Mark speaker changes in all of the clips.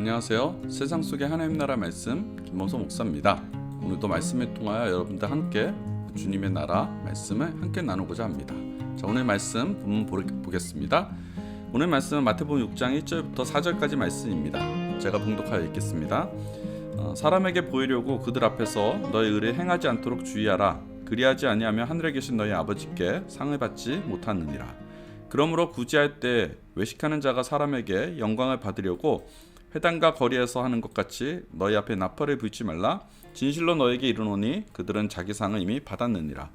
Speaker 1: 안녕하세요. 세상 속의 하나님 나라 말씀 김범석 목사입니다. 오늘도 말씀에 통하여 여러분들 함께 주님의 나라 말씀을 함께 나누고자 합니다. 자, 오늘 말씀 본문 보겠습니다. 오늘 말씀은 마태복음 6장 1절부터 4절까지 말씀입니다. 제가 봉독하여 읽겠습니다. 사람에게 보이려고 그들 앞에서 너의 의를 행하지 않도록 주의하라. 그리하지 아니하면 하늘에 계신 너희 아버지께 상을 받지 못하느니라. 그러므로 구제할 때 외식하는 자가 사람에게 영광을 받으려고 회당과 거리에서 하는 것 같이 너희 앞에 나팔을 불지 말라. 진실로 너에게 이르노니 그들은 자기 상을 이미 받았느니라.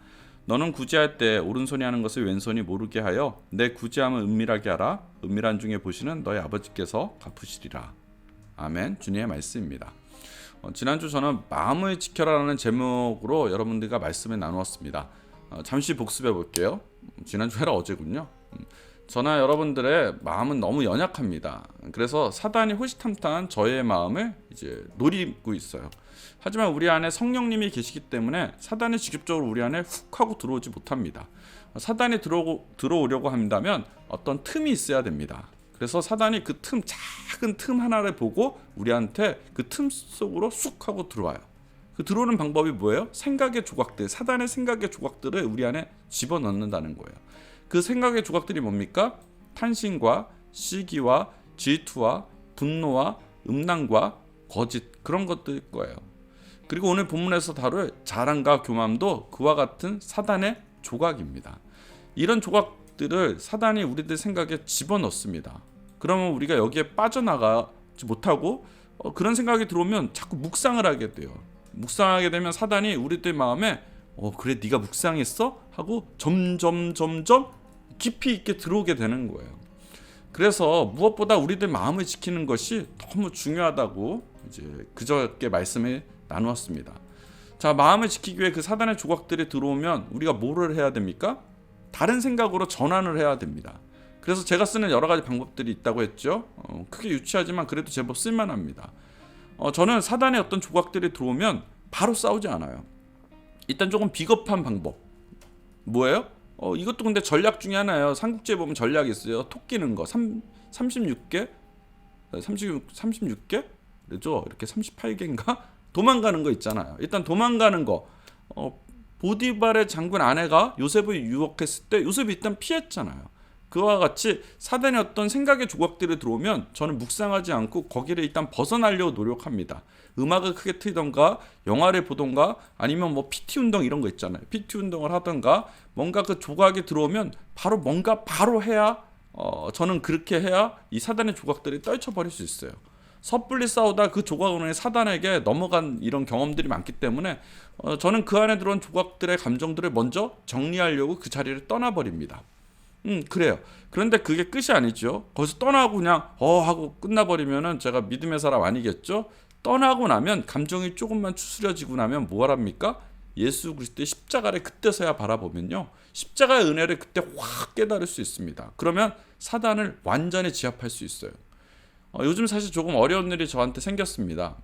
Speaker 1: 너는 구제할 때 오른손이 하는 것을 왼손이 모르게 하여 내 구제함을 은밀하게 하라. 은밀한 중에 보시는 너희 아버지께서 갚으시리라. 아멘. 주님의 말씀입니다. 지난주 저는 마음을 지켜라라는 제목으로 여러분들과 말씀을 나누었습니다. 잠시 복습해 볼게요. 지난주 아니라 어제군요. 저나 여러분들의 마음은 너무 연약합니다. 그래서 사단이 호시탐탐 저의 마음을 이제 노리고 있어요. 하지만 우리 안에 성령님이 계시기 때문에 사단이 직접적으로 우리 안에 훅 하고 들어오지 못합니다. 사단이 들어오려고 한다면 어떤 틈이 있어야 됩니다. 그래서 사단이 그 작은 틈 하나를 보고 우리한테 그 틈 속으로 쑥 하고 들어와요. 그 들어오는 방법이 뭐예요? 생각의 조각들, 사단의 생각의 조각들을 우리 안에 집어넣는다는 거예요. 그 생각의 조각들이 뭡니까? 탄식과 시기와 질투와 분노와 음란과 거짓, 그런 것들일 거예요. 그리고 오늘 본문에서 다룰 자랑과 교만도 그와 같은 사단의 조각입니다. 이런 조각들을 사단이 우리들 생각에 집어넣습니다. 그러면 우리가 여기에 빠져나가지 못하고 그런 생각이 들어오면 자꾸 묵상을 하게 돼요. 묵상하게 되면 사단이 우리들 마음에 그래 네가 묵상했어? 하고 점점 깊이 있게 들어오게 되는 거예요. 그래서 무엇보다 우리들 마음을 지키는 것이 너무 중요하다고 이제 그저께 말씀을 나누었습니다. 자, 마음을 지키기 위해 그 사단의 조각들이 들어오면 우리가 뭐를 해야 됩니까? 다른 생각으로 전환을 해야 됩니다. 그래서 제가 쓰는 여러 가지 방법들이 있다고 했죠. 크게 유치하지만 그래도 제법 쓸만합니다. 저는 사단의 어떤 조각들이 들어오면 바로 싸우지 않아요. 일단 조금 비겁한 방법. 뭐예요? 이것도 근데 전략 중에 하나예요. 삼국지에 보면 전략이 있어요. 톡 끼는 거. 36개? 36개? 그죠? 이렇게 38개인가? 도망가는 거 있잖아요. 일단 도망가는 거. 보디발의 장군 아내가 요셉을 유혹했을 때 요셉이 일단 피했잖아요. 그와 같이 사단의 어떤 생각의 조각들이 들어오면 저는 묵상하지 않고 거기를 일단 벗어나려고 노력합니다. 음악을 크게 틀던가 영화를 보던가 아니면 뭐 PT 운동 이런 거 있잖아요. PT 운동을 하던가 뭔가 그 조각이 들어오면 바로 해야 저는 그렇게 해야 이 사단의 조각들이 떨쳐버릴 수 있어요. 섣불리 싸우다 그 조각으로 사단에게 넘어간 이런 경험들이 많기 때문에 저는 그 안에 들어온 조각들의 감정들을 먼저 정리하려고 그 자리를 떠나버립니다. 그래요. 그런데 그게 끝이 아니죠. 거기서 떠나고 그냥 하고 끝나버리면은 제가 믿음의 사람 아니겠죠. 떠나고 나면 감정이 조금만 추스려지고 나면 뭐랍니까? 예수 그리스도의 십자가를 그때서야 바라보면요, 십자가의 은혜를 그때 확 깨달을 수 있습니다. 그러면 사단을 완전히 제압할 수 있어요. 요즘 사실 조금 어려운 일이 저한테 생겼습니다.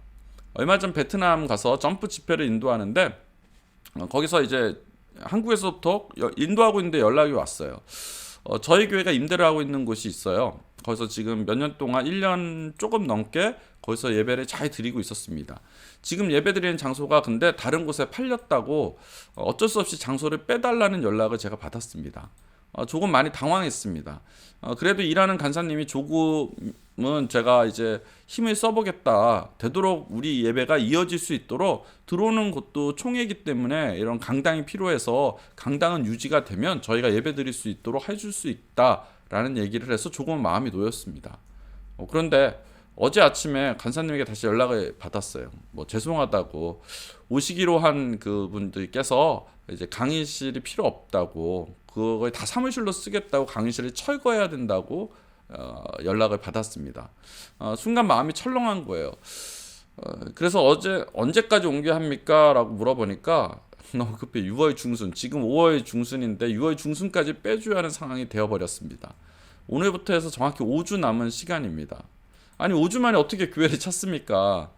Speaker 1: 얼마 전 베트남 가서 점프 집회를 인도하는데 거기서 이제 한국에서부터 인도하고 있는데 연락이 왔어요. 저희 교회가 임대를 하고 있는 곳이 있어요. 거기서 지금 몇 년 동안 1년 조금 넘게 거기서 예배를 잘 드리고 있었습니다. 지금 예배 드리는 장소가 근데 다른 곳에 팔렸다고 어쩔 수 없이 장소를 빼달라는 연락을 제가 받았습니다. 조금 많이 당황했습니다. 그래도 일하는 간사님이 조금은 제가 이제 힘을 써보겠다. 되도록 우리 예배가 이어질 수 있도록 들어오는 곳도 총회이기 때문에 이런 강당이 필요해서 강당은 유지가 되면 저희가 예배 드릴 수 있도록 해줄 수 있다라는 얘기를 해서 조금 마음이 놓였습니다. 그런데 어제 아침에 간사님에게 다시 연락을 받았어요. 뭐 죄송하다고 오시기로 한 그분들께서 이제 강의실이 필요 없다고 그걸 다 사무실로 쓰겠다고 강의실을 철거해야 된다고 연락을 받았습니다. 순간 마음이 철렁한 거예요. 그래서 어제 언제까지 옮겨야 합니까? 라고 물어보니까 너무 급해. 6월 중순, 지금 5월 중순인데 6월 중순까지 빼줘야 하는 상황이 되어버렸습니다. 오늘부터 해서 정확히 5주 남은 시간입니다. 아니 5주 만에 어떻게 교회를 찾습니까?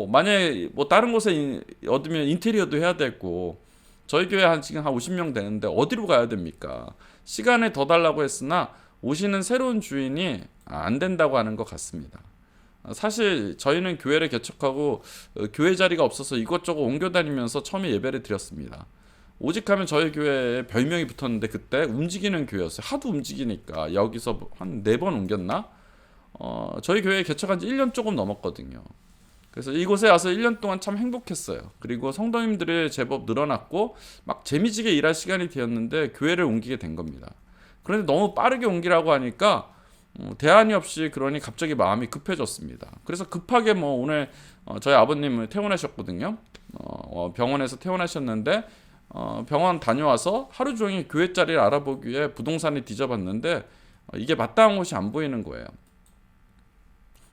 Speaker 1: 만약에 다른 곳에 얻으면 인테리어도 해야 되고 저희 교회 지금 한 50명 되는데 어디로 가야 됩니까? 시간을 더 달라고 했으나 오시는 새로운 주인이 안 된다고 하는 것 같습니다. 사실 저희는 교회를 개척하고 교회 자리가 없어서 이것저것 옮겨 다니면서 처음에 예배를 드렸습니다. 오직 하면 저희 교회에 별명이 붙었는데 그때 움직이는 교회였어요. 하도 움직이니까 여기서 한 4번 옮겼나? 저희 교회 개척한 지 1년 조금 넘었거든요. 그래서 이곳에 와서 1년 동안 참 행복했어요. 그리고 성도님들이 제법 늘어났고 막 재미지게 일할 시간이 되었는데 교회를 옮기게 된 겁니다. 그런데 너무 빠르게 옮기라고 하니까 대안이 없이 그러니 갑자기 마음이 급해졌습니다. 그래서 급하게 오늘 저희 아버님을 퇴원하셨거든요. 병원에서 퇴원하셨는데 병원 다녀와서 하루 종일 교회 자리를 알아보기 위해 부동산을 뒤져봤는데 이게 마땅한 곳이 안 보이는 거예요.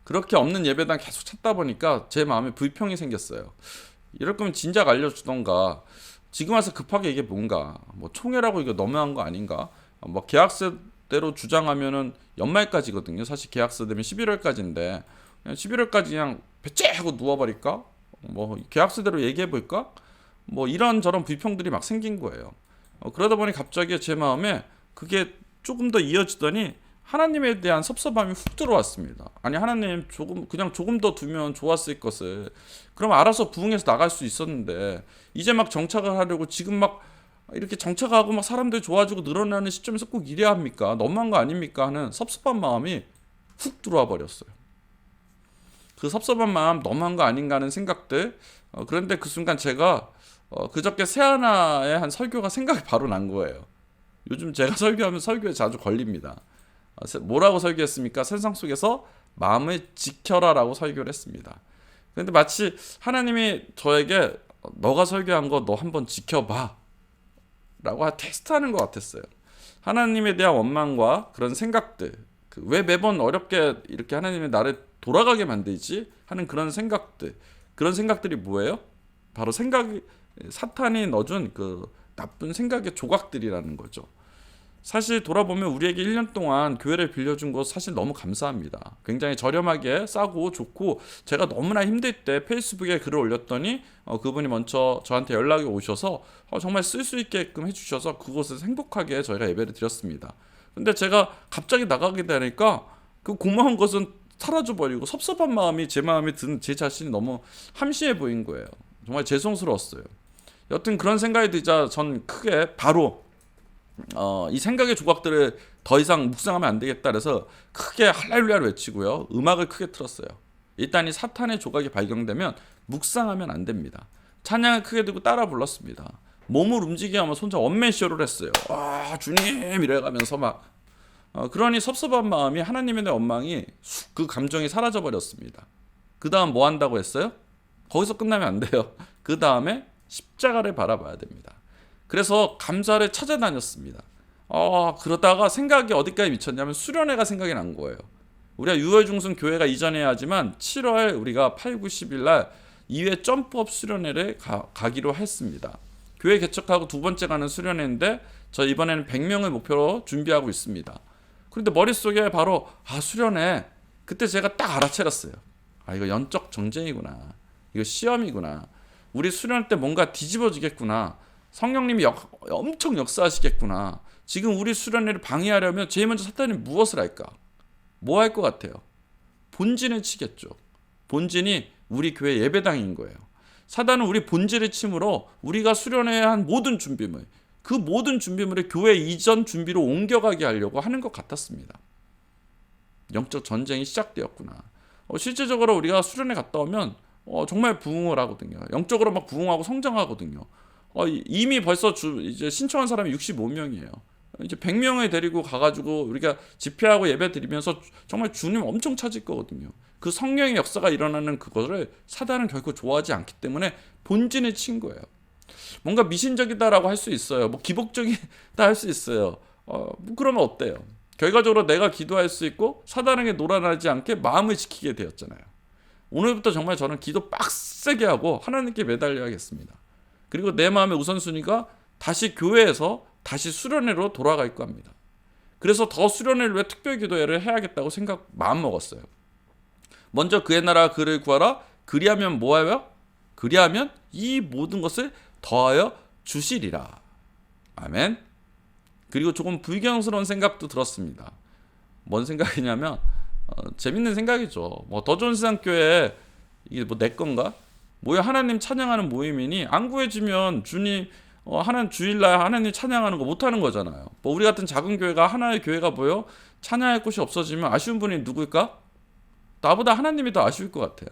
Speaker 1: 그렇게 없는 예배당 계속 찾다 보니까 제 마음에 불평이 생겼어요. 이럴 거면 진작 알려주던가. 지금 와서 급하게 이게 뭔가 총회라고 이거 너무한 거 아닌가? 계약서대로 주장하면은 연말까지거든요. 사실 계약서 되면 11월까지인데 11월까지 그냥 배째하고 누워버릴까? 계약서대로 얘기해볼까? 이런저런 불평들이 막 생긴 거예요. 그러다 보니 갑자기 제 마음에 그게 조금 더 이어지더니 하나님에 대한 섭섭함이 훅 들어왔습니다. 아니 하나님 조금 더 두면 좋았을 것을. 그럼 알아서 부흥해서 나갈 수 있었는데 이제 막 정착을 하려고 지금 막 이렇게 정착하고 막 사람들이 좋아지고 늘어나는 시점에서 꼭 이래야 합니까? 너무한 거 아닙니까? 하는 섭섭한 마음이 훅 들어와 버렸어요. 그 섭섭한 마음 너무한 거 아닌가 하는 생각들. 그런데 그 순간 제가 그저께 새하나의 한 설교가 생각이 바로 난 거예요. 요즘 제가 설교하면 설교에 자주 걸립니다. 뭐라고 설교했습니까? 세상 속에서 마음을 지켜라라고 설교를 했습니다. 그런데 마치 하나님이 저에게 너가 설교한 거 너 한번 지켜봐 라고 테스트하는 것 같았어요. 하나님에 대한 원망과 그런 생각들, 왜 매번 어렵게 이렇게 하나님의 나를 돌아가게 만들지 하는 그런 생각들이 뭐예요? 바로 사탄이 넣어준 그 나쁜 생각의 조각들이라는 거죠. 사실 돌아보면 우리에게 1년 동안 교회를 빌려준 거 사실 너무 감사합니다. 굉장히 저렴하게 싸고 좋고, 제가 너무나 힘들 때 페이스북에 글을 올렸더니 그분이 먼저 저한테 연락이 오셔서 정말 쓸 수 있게끔 해주셔서 그곳에서 행복하게 저희가 예배를 드렸습니다. 근데 제가 갑자기 나가게 되니까 그 고마운 것은 사라져버리고 섭섭한 마음이 제 마음에 든 제 자신이 너무 함심해 보인 거예요. 정말 죄송스러웠어요. 여튼 그런 생각이 들자 전 크게 바로 이 생각의 조각들을 더 이상 묵상하면 안 되겠다 그래서 크게 할렐루야를 외치고요. 음악을 크게 틀었어요. 일단 이 사탄의 조각이 발견되면 묵상하면 안 됩니다. 찬양을 크게 들고 따라 불렀습니다. 몸을 움직이게 하면서 혼자 원맨쇼를 했어요. 와 주님 이래가면서 막 그러니 섭섭한 마음이 하나님에 대한 원망이 그 감정이 사라져버렸습니다. 그 다음 뭐 한다고 했어요? 거기서 끝나면 안 돼요. 그 다음에 십자가를 바라봐야 됩니다. 그래서 감사를 찾아다녔습니다. 그러다가 생각이 어디까지 미쳤냐면 수련회가 생각이 난 거예요. 우리가 6월 중순 교회가 이전해야 하지만 7월 우리가 8, 9, 10일 날 2회 점프업 수련회를 가기로 했습니다. 교회 개척하고 두 번째 가는 수련회인데 저 이번에는 100명을 목표로 준비하고 있습니다. 그런데 머릿속에 바로 수련회, 그때 제가 딱 알아차렸어요. 이거 연적 정쟁이구나. 이거 시험이구나. 우리 수련 때 뭔가 뒤집어지겠구나. 성령님이 엄청 역사하시겠구나. 지금 우리 수련회를 방해하려면 제일 먼저 사탄이 무엇을 할까? 뭐 할 것 같아요? 본진을 치겠죠. 본진이 우리 교회 예배당인 거예요. 사단은 우리 본질을 침으로 우리가 수련회에 한 모든 준비물, 그 모든 준비물을 교회 이전 준비로 옮겨가게 하려고 하는 것 같았습니다. 영적 전쟁이 시작되었구나. 실제적으로 우리가 수련회 갔다 오면 정말 부흥을 하거든요. 영적으로 막 부흥하고 성장하거든요. 이미 벌써 이제 신청한 사람이 65명이에요. 이제 100명을 데리고 가가지고 우리가 집회하고 예배 드리면서 정말 주님 엄청 찾을 거거든요. 그 성령의 역사가 일어나는 그거를 사단은 결코 좋아하지 않기 때문에 본진을 친 거예요. 뭔가 미신적이다라고 할 수 있어요. 기복적이다 할 수 있어요. 그러면 어때요? 결과적으로 내가 기도할 수 있고 사단에게 놀아나지 않게 마음을 지키게 되었잖아요. 오늘부터 정말 저는 기도 빡세게 하고 하나님께 매달려야겠습니다. 그리고 내 마음의 우선순위가 다시 교회에서 다시 수련회로 돌아갈 겁니다. 그래서 더 수련회를 위해 특별 기도회를 해야겠다고 마음 먹었어요. 먼저 그의 나라 그를 구하라. 그리하면 뭐하여? 그리하면 이 모든 것을 더하여 주시리라. 아멘. 그리고 조금 불경스러운 생각도 들었습니다. 뭔 생각이냐면 재밌는 생각이죠. 뭐 더 좋은 세상 교회 이게 뭐 내 건가? 뭐야 하나님 찬양하는 모임이니 안 구해지면 주님 하나님 주일날 하나님 찬양하는 거 못하는 거잖아요. 뭐 우리 같은 작은 교회가 하나의 교회가 뭐요? 찬양할 곳이 없어지면 아쉬운 분이 누구일까? 나보다 하나님이 더 아쉬울 것 같아요.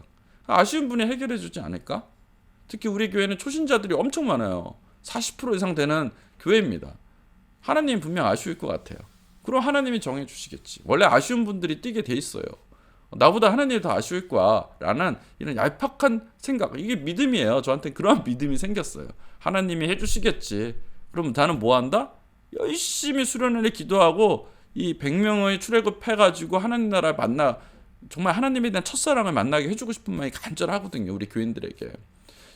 Speaker 1: 아쉬운 분이 해결해 주지 않을까? 특히 우리 교회는 초신자들이 엄청 많아요. 40% 이상 되는 교회입니다. 하나님 분명 아쉬울 것 같아요. 그럼 하나님이 정해 주시겠지. 원래 아쉬운 분들이 뛰게 돼 있어요. 나보다 하나님이 더 아쉬울 거야 라는 이런 얄팍한 생각, 이게 믿음이에요. 저한테 그런 믿음이 생겼어요. 하나님이 해주시겠지. 그럼 나는 뭐 한다? 열심히 수련회를 기도하고 이 100명의 출애굽해가지고 하나님 나라를 만나, 정말 하나님에 대한 첫사랑을 만나게 해주고 싶은 마음이 간절하거든요. 우리 교인들에게.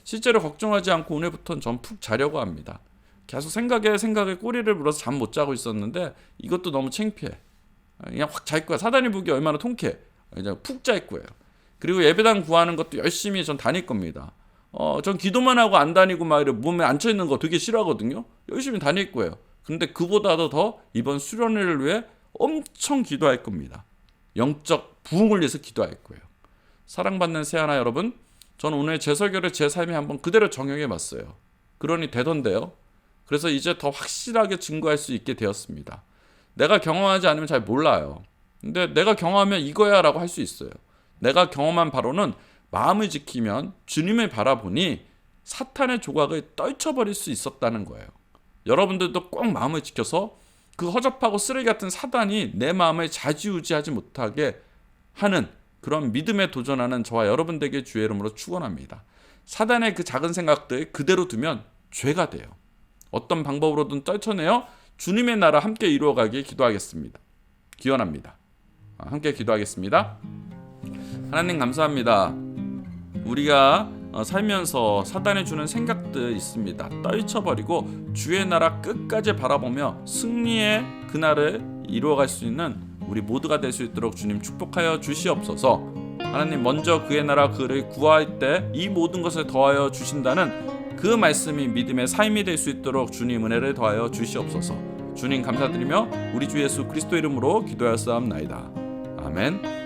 Speaker 1: 실제로 걱정하지 않고 오늘부터는 전 푹 자려고 합니다. 계속 생각에 꼬리를 물어서 잠 못 자고 있었는데 이것도 너무 창피해. 그냥 확 잘 거야. 사단이 보기 얼마나 통쾌해. 그냥 푹 잘 거예요. 그리고 예배당 구하는 것도 열심히 전 다닐 겁니다. 전 기도만 하고 안 다니고 막 이렇게 몸에 앉혀 있는 거 되게 싫어하거든요. 열심히 다닐 거예요. 근데 그보다도 더 이번 수련회를 위해 엄청 기도할 겁니다. 영적 부흥을 위해서 기도할 거예요. 사랑받는 새하나 여러분, 전 오늘 제 설교를 제 삶에 한번 그대로 적용해 봤어요. 그러니 되던데요. 그래서 이제 더 확실하게 증거할 수 있게 되었습니다. 내가 경험하지 않으면 잘 몰라요. 근데 내가 경험하면 이거야 라고 할 수 있어요. 내가 경험한 바로는 마음을 지키면 주님을 바라보니 사탄의 조각을 떨쳐버릴 수 있었다는 거예요. 여러분들도 꼭 마음을 지켜서 그 허접하고 쓰레기 같은 사단이 내 마음을 좌지우지하지 못하게 하는 그런 믿음에 도전하는 저와 여러분 되길 주의 이름으로 축원합니다. 사단의 그 작은 생각들 그대로 두면 죄가 돼요. 어떤 방법으로든 떨쳐내어 주님의 나라 함께 이루어가길 기도하겠습니다. 기원합니다. 함께 기도하겠습니다. 하나님 감사합니다. 우리가 살면서 사단이 주는 생각들 있습니다. 떨쳐버리고 주의 나라 끝까지 바라보며 승리의 그날을 이루어갈 수 있는 우리 모두가 될 수 있도록 주님 축복하여 주시옵소서. 하나님 먼저 그의 나라 그를 구할 때 이 모든 것을 더하여 주신다는 그 말씀이 믿음의 삶이 될 수 있도록 주님 은혜를 더하여 주시옵소서. 주님 감사드리며 우리 주 예수 그리스도 이름으로 기도하였사옵나이다. 아멘.